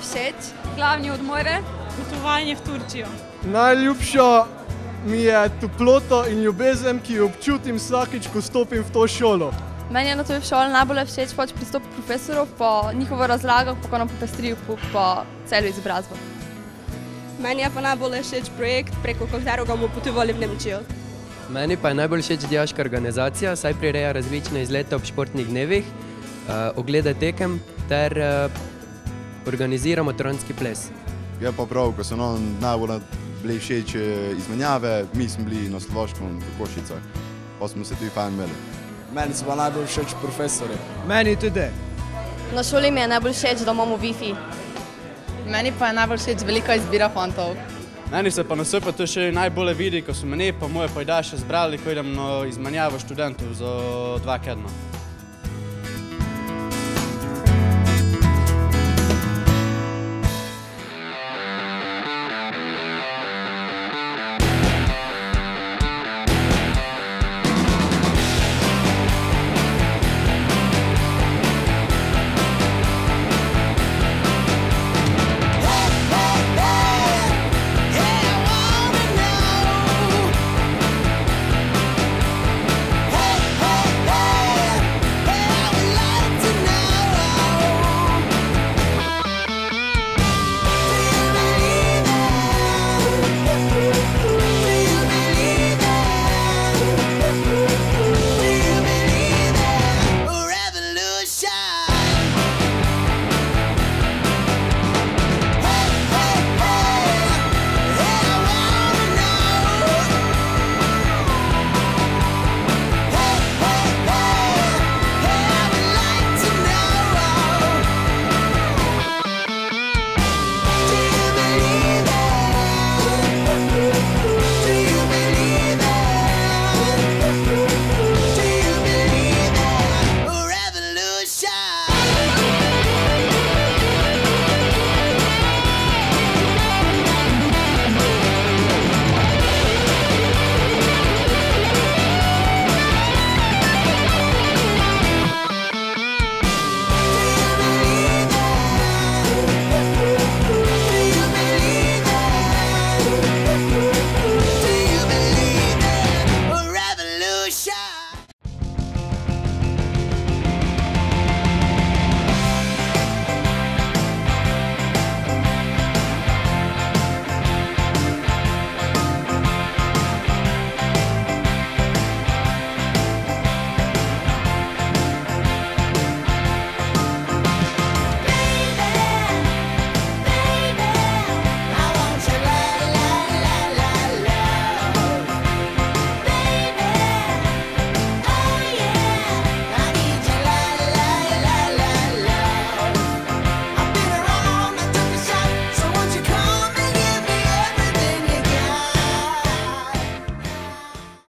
všeč? Glavni odmore? Potovanje v Turčijo. Najljubša mi je toplota in ljubezen, ki jo občutim vsakič, ko stopim v to šolo. Meni je na toj šoli najbolj všeč pristop profesorov, po njihovo razlago, kako nam popestrijo po celo izobrazbo. Meni je pa najbolj všeč projekt, preko katerega bomo potovali v Nemčijo. Meni pa je najbolj všeč dijaška organizacija, saj prireja različne izlete ob športnih dnevih, oglede tekem ter organizira maturanski ples. Je pa prav, ko so nam najbolj bili všeč izmenjave, mi smo bili na Slovaškem v Košicah, pa smo se tudi fajn imeli. Meni so pa najbolj všeč profesori. Meni tudi. Na šoli mi je najbolj všeč, da imamo Wi-Fi. Meni pa je najbolj všeč velika izbira fantov. Meni se pa na SPTŠ najbolje vidi, ko so mene pa moje pajdaše zbrali, ko idem na izmenjavo študentov za 2 tedna.